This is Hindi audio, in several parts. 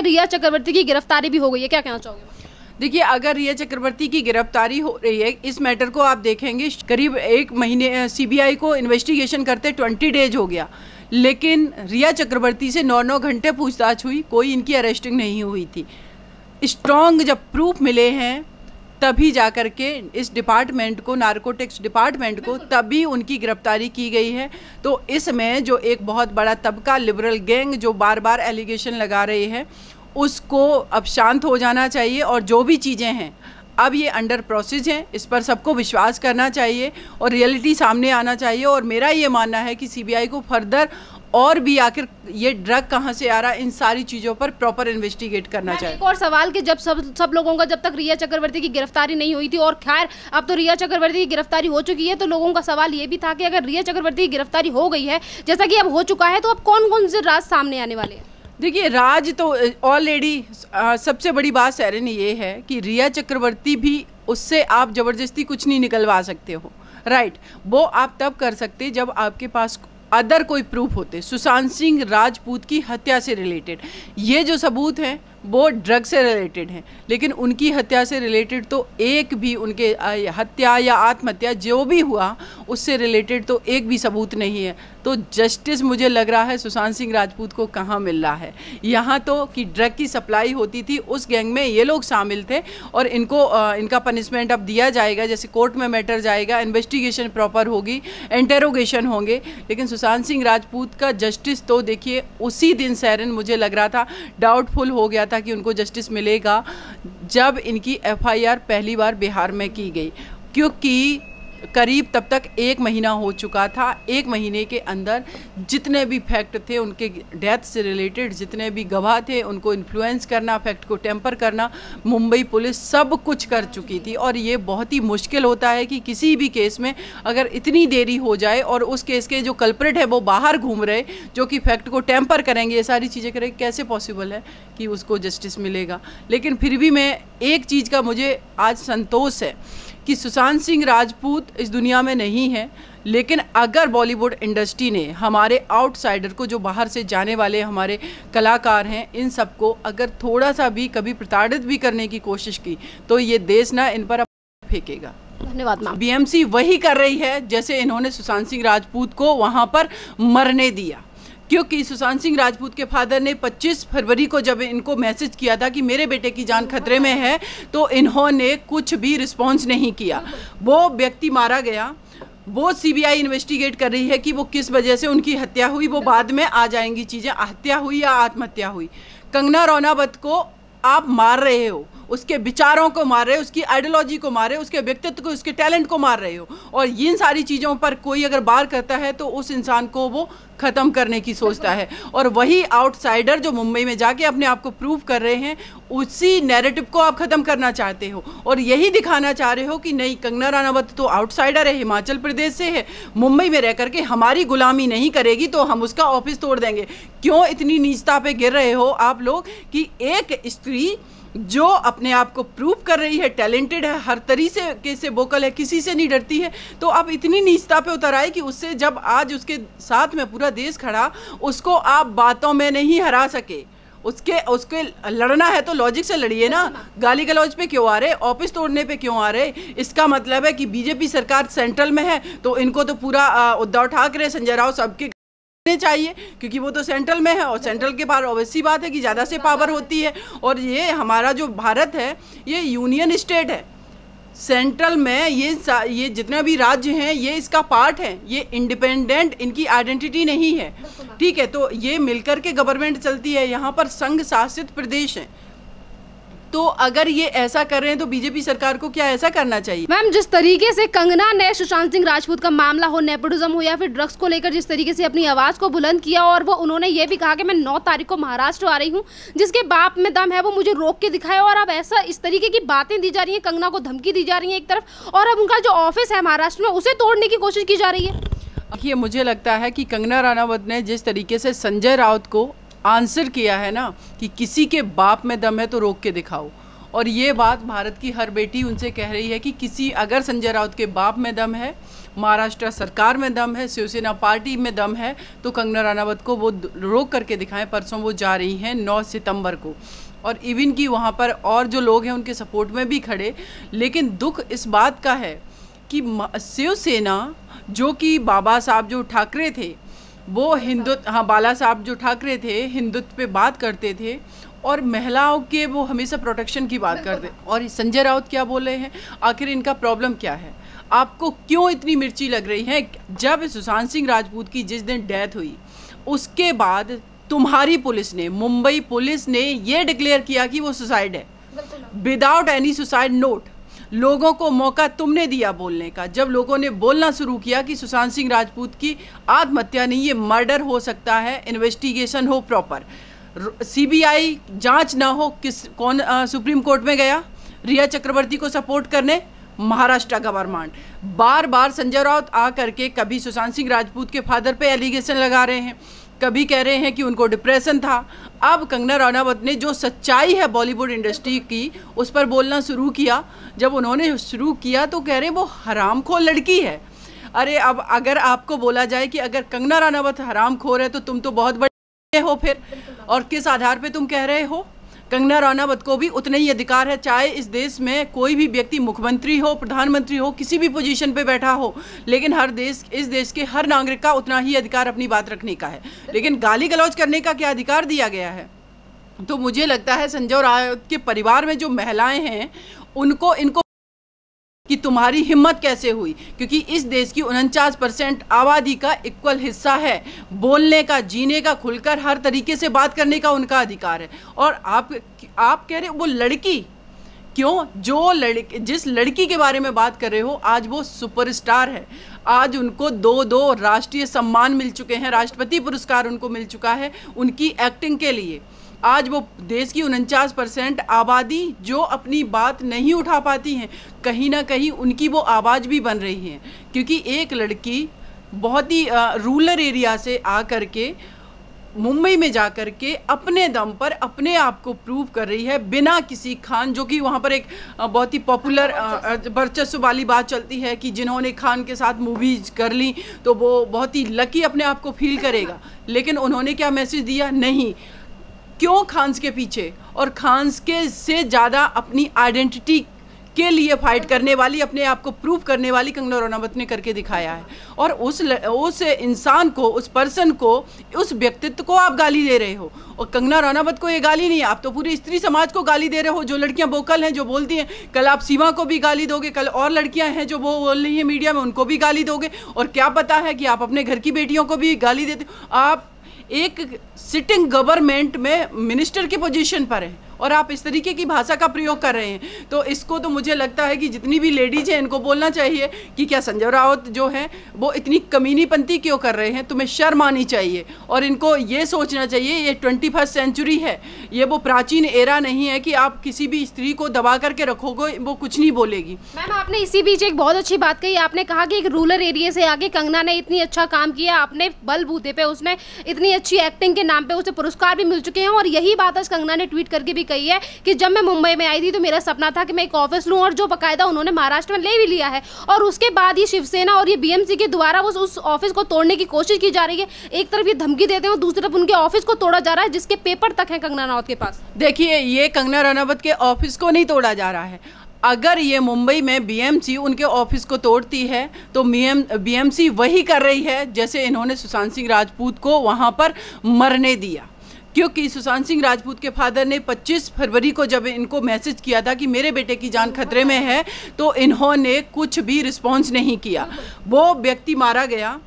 रिया चक्रवर्ती की गिरफ्तारी भी हो गई है, क्या कहना चाहोगे? देखिए, अगर रिया चक्रवर्ती की गिरफ्तारी हो रही है, इस मैटर को आप देखेंगे करीब 1 महीने सीबीआई को इन्वेस्टिगेशन करते 20 डेज हो गया, लेकिन रिया चक्रवर्ती से 9-9 घंटे पूछताछ हुई, कोई इनकी अरेस्टिंग नहीं हुई थी। स्ट्रॉन्ग जब प्रूफ मिले हैं तभी जा कर के इस डिपार्टमेंट को, नार्कोटिक्स डिपार्टमेंट को, तभी उनकी गिरफ्तारी की गई है। तो इसमें जो एक बहुत बड़ा तबका, लिबरल गैंग जो बार बार एलिगेशन लगा रही है, उसको अब शांत हो जाना चाहिए। और जो भी चीज़ें हैं अब ये अंडर प्रोसेस हैं, इस पर सबको विश्वास करना चाहिए और रियलिटी सामने आना चाहिए। और मेरा ये मानना है कि सीबीआई को फर्दर और भी आखिर ये ड्रग कहाँ से आ रहा है, इन सारी चीज़ों पर प्रॉपर इन्वेस्टिगेट करना चाहिए। एक और सवाल कि जब सब लोगों का जब तक रिया चक्रवर्ती की गिरफ्तारी नहीं हुई थी, और खैर अब तो रिया चक्रवर्ती की गिरफ्तारी हो चुकी है, तो लोगों का सवाल ये भी था कि अगर रिया चक्रवर्ती की गिरफ्तारी हो गई है, जैसा कि अब हो चुका है, तो अब कौन कौन से राज सामने आने वाले हैं? देखिए, राज तो ऑलरेडी सबसे बड़ी बात सैरन ये है कि रिया चक्रवर्ती भी, उससे आप ज़बरदस्ती कुछ नहीं निकलवा सकते हो, राइट। वो आप तब कर सकते जब आपके पास अदर कोई प्रूफ होते। सुशांत सिंह राजपूत की हत्या से रिलेटेड ये जो सबूत हैं वो ड्रग से रिलेटेड हैं, लेकिन उनकी हत्या से रिलेटेड तो एक भी, उनके हत्या या आत्महत्या जो भी हुआ उससे रिलेटेड तो एक भी सबूत नहीं है। तो जस्टिस मुझे लग रहा है सुशांत सिंह राजपूत को कहाँ मिल रहा है। यहाँ तो कि ड्रग की सप्लाई होती थी, उस गैंग में ये लोग शामिल थे और इनको इनका पनिशमेंट अब दिया जाएगा, जैसे कोर्ट में मैटर जाएगा, इन्वेस्टिगेशन प्रॉपर होगी, इंटेरोगेशन होंगे। लेकिन सुशांत सिंह राजपूत का जस्टिस तो देखिए उसी दिन सैरन मुझे लग रहा था, डाउटफुल हो गया था कि उनको जस्टिस मिलेगा जब इनकी एफआईआर पहली बार बिहार में की गई, क्योंकि करीब तब तक 1 महीना हो चुका था। 1 महीने के अंदर जितने भी फैक्ट थे उनके डेथ से रिलेटेड, जितने भी गवाह थे, उनको इन्फ्लुएंस करना, फैक्ट को टेम्पर करना, मुंबई पुलिस सब कुछ कर चुकी थी। और ये बहुत ही मुश्किल होता है कि किसी भी केस में अगर इतनी देरी हो जाए और उस केस के जो कल्प्रिट है वो बाहर घूम रहे, जो कि फैक्ट को टेम्पर करेंगे, ये सारी चीज़ें करेंगे, कैसे पॉसिबल है कि उसको जस्टिस मिलेगा। लेकिन फिर भी मैं एक चीज़ का मुझे आज संतोष है कि सुशांत सिंह राजपूत इस दुनिया में नहीं है, लेकिन अगर बॉलीवुड इंडस्ट्री ने हमारे आउटसाइडर को, जो बाहर से जाने वाले हमारे कलाकार हैं, इन सबको अगर थोड़ा सा भी कभी प्रताड़ित भी करने की कोशिश की तो ये देश ना इन पर फेंकेगा। धन्यवाद मैम। बीएमसी वही कर रही है जैसे इन्होंने सुशांत सिंह राजपूत को वहाँ पर मरने दिया, क्योंकि सुशांत सिंह राजपूत के फादर ने 25 फरवरी को जब इनको मैसेज किया था कि मेरे बेटे की जान खतरे में है, तो इन्होंने कुछ भी रिस्पॉन्स नहीं किया। वो व्यक्ति मारा गया, वो सीबीआई इन्वेस्टिगेट कर रही है कि वो किस वजह से उनकी हत्या हुई, वो बाद में आ जाएंगी चीज़ें, हत्या हुई या आत्महत्या हुई। कंगना रनौत को आप मार रहे हो, उसके विचारों को मार रहे हो, उसकी आइडियोलॉजी को मार रहे हो, उसके व्यक्तित्व को, उसके टैलेंट को मार रहे हो। और इन सारी चीज़ों पर कोई अगर बार करता है तो उस इंसान को वो ख़त्म करने की सोचता है। और वही आउटसाइडर जो मुंबई में जाके अपने आप को प्रूव कर रहे हैं, उसी नैरेटिव को आप ख़त्म करना चाहते हो और यही दिखाना चाह रहे हो कि नहीं, कंगना रनौत तो आउटसाइडर है, हिमाचल प्रदेश से है, मुंबई में रह करके हमारी गुलामी नहीं करेगी तो हम उसका ऑफिस तोड़ देंगे। क्यों इतनी नीचता पे गिर रहे हो आप लोग कि एक स्त्री जो अपने आप को प्रूव कर रही है, टैलेंटेड है, हर तरीके से वोकल है, किसी से नहीं डरती है, तो आप इतनी नीचता पे उतर आए कि उससे जब आज उसके साथ में पूरा देश खड़ा, उसको आप बातों में नहीं हरा सके। उसके लड़ना है तो लॉजिक से लड़िए ना, गाली गलौज पे क्यों आ रहे, ऑफिस तोड़ने पे क्यों आ रहे? इसका मतलब है कि बीजेपी सरकार सेंट्रल में है तो इनको तो पूरा उद्धव ठाकरे, संजय राउत सबके चाहिए, क्योंकि वो तो सेंट्रल में है और सेंट्रल के पास ऑब्वियसली बात है कि ज़्यादा से पावर होती है। और ये हमारा जो भारत है ये यूनियन स्टेट है, सेंट्रल में ये जितने भी राज्य हैं ये इसका पार्ट है, ये इंडिपेंडेंट इनकी आइडेंटिटी नहीं है, ठीक है। तो ये मिलकर के गवर्नमेंट चलती है, यहाँ पर संघ शासित प्रदेश है। तो अगर ये ऐसा कर रहे हैं तो बीजेपी सरकार को क्या ऐसा करना चाहिए? मैम, जिस तरीके से कंगना ने सुशांत सिंह राजपूत का मामला हो, नेपोटिज्म हो या फिर ड्रग्स को लेकर जिस तरीके से अपनी आवाज़ को बुलंद किया, और वो उन्होंने ये भी कहा कि मैं 9 तारीख को महाराष्ट्र आ रही हूँ, जिसके बाप में दम है वो मुझे रोक के दिखाए, और अब ऐसा इस तरीके की बातें दी जा रही हैं, कंगना को धमकी दी जा रही है एक तरफ, और अब उनका जो ऑफिस है महाराष्ट्र में उसे तोड़ने की कोशिश की जा रही है। देखिए, मुझे लगता है कि कंगना रनौत ने जिस तरीके से संजय राउत को आंसर किया है ना कि किसी के बाप में दम है तो रोक के दिखाओ, और ये बात भारत की हर बेटी उनसे कह रही है कि किसी अगर संजय राउत के बाप में दम है, महाराष्ट्र सरकार में दम है, शिवसेना पार्टी में दम है, तो कंगना रनावत को वो रोक करके दिखाएं। परसों वो जा रही हैं 9 सितंबर को, और इवन की वहाँ पर और जो लोग हैं उनके सपोर्ट में भी खड़े। लेकिन दुख इस बात का है कि शिवसेना, जो कि बाबा साहब जो ठाकरे थे, वो हिंदुत्व, हाँ बाला साहब जो ठाकरे थे, हिंदुत्व पे बात करते थे और महिलाओं के वो हमेशा प्रोटेक्शन की बात करते। और संजय राउत क्या बोल रहे हैं? आखिर इनका प्रॉब्लम क्या है? आपको क्यों इतनी मिर्ची लग रही है? जब सुशांत सिंह राजपूत की जिस दिन डेथ हुई उसके बाद तुम्हारी पुलिस ने, मुंबई पुलिस ने ये डिक्लेयर किया कि वो सुसाइड है, विदाउट एनी सुसाइड नोट। लोगों को मौका तुमने दिया बोलने का। जब लोगों ने बोलना शुरू किया कि सुशांत सिंह राजपूत की आत्महत्या नहीं, ये मर्डर हो सकता है, इन्वेस्टिगेशन हो प्रॉपर, सीबीआई जांच ना हो, कौन सुप्रीम कोर्ट में गया? रिया चक्रवर्ती को सपोर्ट करने महाराष्ट्र गवर्नमेंट। बार बार संजय राउत आ करके कभी सुशांत सिंह राजपूत के फादर पे एलिगेशन लगा रहे हैं, कभी कह रहे हैं कि उनको डिप्रेशन था। अब कंगना रनावत ने जो सच्चाई है बॉलीवुड इंडस्ट्री की उस पर बोलना शुरू किया। जब उन्होंने शुरू किया तो कह रहे हैं वो हरामखोर लड़की है। अरे अब अगर आपको बोला जाए कि अगर कंगना रनावत हरामखोर है तो तुम तो बहुत बड़े हो फिर, और किस आधार पे तुम कह रहे हो? कंगना रनावत को भी उतना ही अधिकार है, चाहे इस देश में कोई भी व्यक्ति मुख्यमंत्री हो, प्रधानमंत्री हो, किसी भी पोजीशन पे बैठा हो, लेकिन इस देश के हर नागरिक का उतना ही अधिकार अपनी बात रखने का है। लेकिन गाली गलौज करने का क्या अधिकार दिया गया है? तो मुझे लगता है संजय राउत के परिवार में जो महिलाएं हैं उनको इनको कि तुम्हारी हिम्मत कैसे हुई, क्योंकि इस देश की 49% आबादी का इक्वल हिस्सा है, बोलने का, जीने का, खुलकर हर तरीके से बात करने का उनका अधिकार है। और आप कह रहे हो वो लड़की क्यों? जिस लड़की के बारे में बात कर रहे हो आज वो सुपरस्टार है। आज उनको 2 राष्ट्रीय सम्मान मिल चुके हैं, राष्ट्रपति पुरस्कार उनको मिल चुका है उनकी एक्टिंग के लिए। आज वो देश की 49% आबादी जो अपनी बात नहीं उठा पाती हैं, कहीं ना कहीं उनकी वो आवाज़ भी बन रही है। क्योंकि एक लड़की बहुत ही रूरल एरिया से आ कर के मुंबई में जा कर के अपने दम पर अपने आप को प्रूव कर रही है, बिना किसी खान, जो कि वहाँ पर एक बहुत ही पॉपुलर वर्चस्व वाली बात चलती है कि जिन्होंने खान के साथ मूवीज कर ली तो वो बहुत ही लकी अपने आप को फील करेगा। लेकिन उन्होंने क्या मैसेज दिया? नहीं, क्यों खान्स के पीछे? और खान्स के से ज़्यादा अपनी आइडेंटिटी के लिए फाइट करने वाली, अपने आप को प्रूव करने वाली कंगना रनावत ने करके दिखाया है। और उस इंसान को, उस पर्सन को, उस व्यक्तित्व को आप गाली दे रहे हो। और कंगना रनावत को ये गाली नहीं, आप तो पूरी स्त्री समाज को गाली दे रहे हो। जो लड़कियां वोकल हैं, जो बोलती हैं, कल आप सीमा को भी गाली दोगे, कल और लड़कियां हैं जो वो बोल रही हैं मीडिया में, उनको भी गाली दोगे। और क्या पता है कि आप अपने घर की बेटियों को भी गाली देते हो। आप एक सिटिंग गवर्नमेंट में मिनिस्टर की पोजीशन पर हैं और आप इस तरीके की भाषा का प्रयोग कर रहे हैं। तो इसको तो मुझे लगता है कि जितनी भी लेडीज हैं इनको बोलना चाहिए कि क्या संजय राउत जो हैं वो इतनी कमीनीपंती क्यों कर रहे हैं? तुम्हें शर्म आनी चाहिए। और इनको ये सोचना चाहिए ये 21st सेंचुरी है, ये वो प्राचीन एरा नहीं है कि आप किसी भी स्त्री को दबा करके रखोगे, वो कुछ नहीं बोलेगी। मैम आपने इसी बीच एक बहुत अच्छी बात कही, आपने कहा कि एक रूरल एरिया से आके कंगना ने इतनी अच्छा काम किया, अपने बलबूते पे उसने इतनी अच्छी एक्टिंग के नाम पे उसे पुरस्कार भी मिल चुके हैं। और यही बात आज कंगना ने ट्वीट करके भी कही है कि जब मैं मुंबई में आई थी तो मेरा सपना था कि मैं एक ऑफिस लूं, और जो बाकायदा उन्होंने महाराष्ट्र में ले भी लिया है। और उसके बाद ये शिवसेना और ये बीएमसी के द्वारा उस ऑफिस को तोड़ने की कोशिश की जा रही है। एक तरफ ये धमकी देते हैं और दूसरी तरफ उनके ऑफिस को तोड़ा जा रहा है, जिसके पेपर तक है कंगना रनावत के पास। देखिए, ये कंगना रनावत के ऑफिस को नहीं तोड़ा जा रहा है। अगर ये मुंबई में बीएमसी उनके ऑफिस को तोड़ती है तो बीएमसी वही कर रही है जैसे इन्होंने सुशांत सिंह राजपूत को वहाँ पर मरने दिया। क्योंकि सुशांत सिंह राजपूत के फादर ने 25 फरवरी को जब इनको मैसेज किया था कि मेरे बेटे की जान खतरे में है, तो इन्होंने कुछ भी रिस्पॉन्स नहीं किया। वो व्यक्ति मारा गया,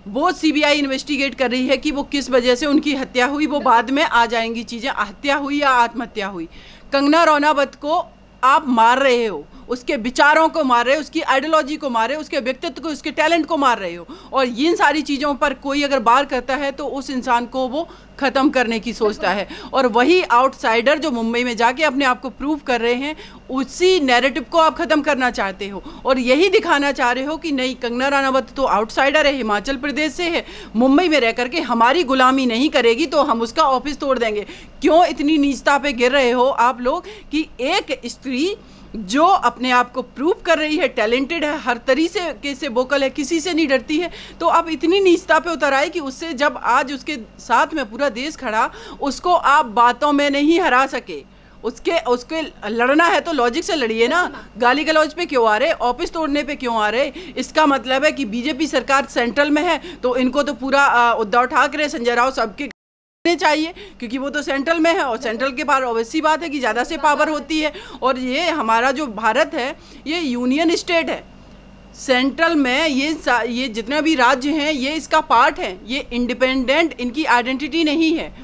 वो सीबीआई इन्वेस्टिगेट कर रही है कि वो किस वजह से उनकी हत्या हुई, वो बाद में आ जाएंगी चीज़ें, हत्या हुई या आत्महत्या हुई। कंगना रनावत को आप मार रहे हो, उसके विचारों को मार रहे हो, उसकी आइडियोलॉजी को मार रहे हो, उसके व्यक्तित्व को, उसके टैलेंट को मार रहे हो। और इन सारी चीज़ों पर कोई अगर बार करता है तो उस इंसान को वो ख़त्म करने की सोचता है। और वही आउटसाइडर जो मुंबई में जाके अपने आप को प्रूव कर रहे हैं, उसी नैरेटिव को आप ख़त्म करना चाहते हो और यही दिखाना चाह रहे हो कि नहीं, कंगना रनावत तो आउटसाइडर है, हिमाचल प्रदेश से है, मुंबई में रह करके हमारी गुलामी नहीं करेगी तो हम उसका ऑफिस तोड़ देंगे। क्यों इतनी नीचता पे गिर रहे हो आप लोग कि एक स्त्री जो अपने आप को प्रूव कर रही है, टैलेंटेड है, हर तरीके से वोकल है, किसी से नहीं डरती है, तो आप इतनी नीचता पे उतर आए कि उससे जब आज उसके साथ में पूरा देश खड़ा, उसको आप बातों में नहीं हरा सके। उसके लड़ना है तो लॉजिक से लड़िए ना, गाली गलौज पे क्यों आ रहे, ऑफिस तोड़ने पे क्यों आ रहे? इसका मतलब है कि बीजेपी सरकार सेंट्रल में है तो इनको तो पूरा उद्धव ठाकरे, संजय राउत सबके चाहिए, क्योंकि वो तो सेंट्रल में है और सेंट्रल के पास ऑब्वियसली बात है कि ज़्यादा से पावर होती है। और ये हमारा जो भारत है ये यूनियन स्टेट है, सेंट्रल में ये जितने भी राज्य हैं ये इसका पार्ट है, ये इंडिपेंडेंट इनकी आइडेंटिटी नहीं है।